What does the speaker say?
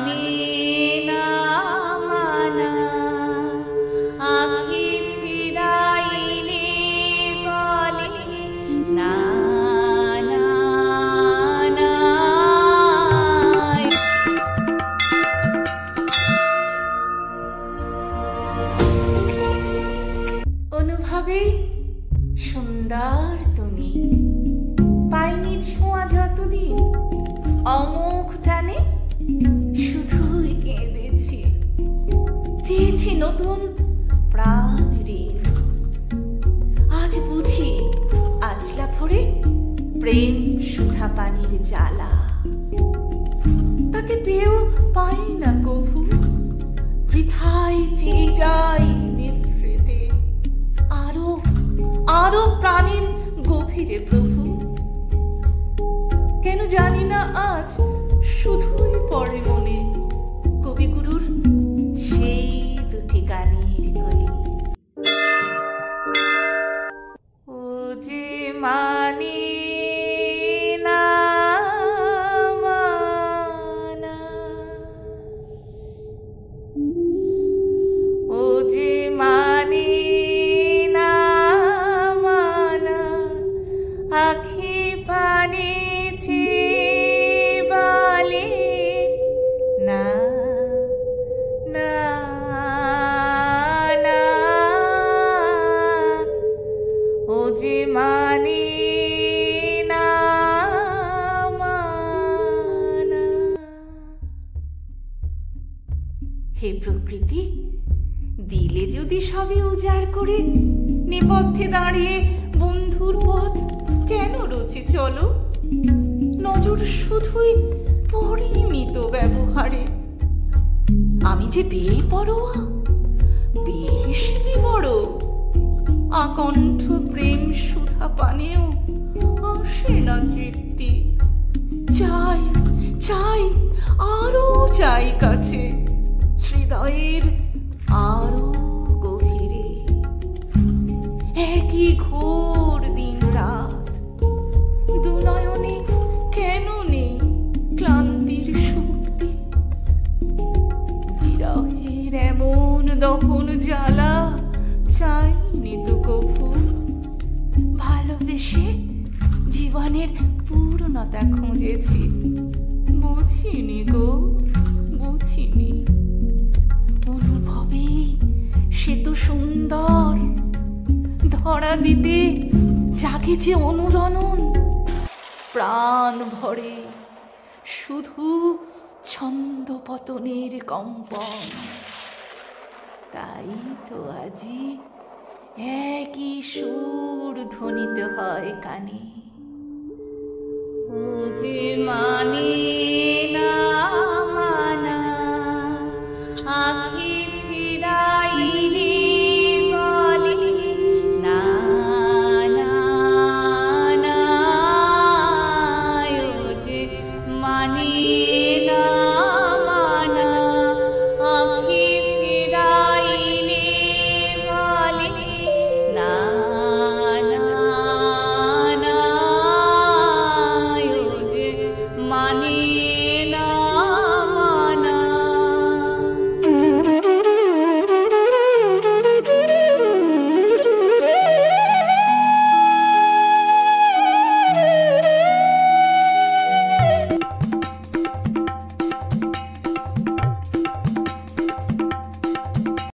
মানে না মানা, আখি ফিরাইলে বলে না না না। অনুভবে সুন্দর তুমি, পাইনি ছোঁয়া যতদিন, অমোঘ টানে শুধুই কেঁদেছি, চেয়েছি নতুন প্রাণ ঋণ। আজ বুঝি আজলা ভরে প্রেম সুধা পানির জ্বালা, তাকে পেয়েও পাই না কভু, বৃথায় চেয়ে যাই নিভৃতে আরো আরো প্রাণীর গভীরে প্রভু। কেন জানি না আজ শুধুই পড়ে মনে কবিগুরুর সেই দুটি গানের কলি। ও যে মানে না মানা, ও যে মানে না মানা, আখি পানি বলে না না না। ও যে মানে না মানা। হে প্রকৃতি, দিলে যদি সবে উজাড় করে, নেপথ্যে দাঁড়িয়ে বন্ধুর পথ কেন রচে চলো? নজর শুধুই পরিমিত ব্যবহারে, আমি যে বেপরোয়া বেশ বিবড়, আকণ্ঠ প্রেম সুধা পানেও আসে না তৃপ্তি। চাই চাই আরো চাই কাছে, হৃদয়ের আরো গভীরে। একই ঘোর দিন রাত, দুনয়নে কেন নেই ক্লান্তির শক্তি? বিরহের এমন দহন জ্বালা চাইনি তো কভু, ভালোবেসে জীবনের পূর্ণতা খুঁজেছি, বুঝিনি গো বুঝিনি। অনুভবেই সে তো সুন্দর, ধরা দিতে জাগে যে অনুরণন, প্রাণ ভরে শুধু ছন্দ পতনের কম্পন। তাই তো আজি একই সুর ধ্বনিত হয় কানে। ও যে মানে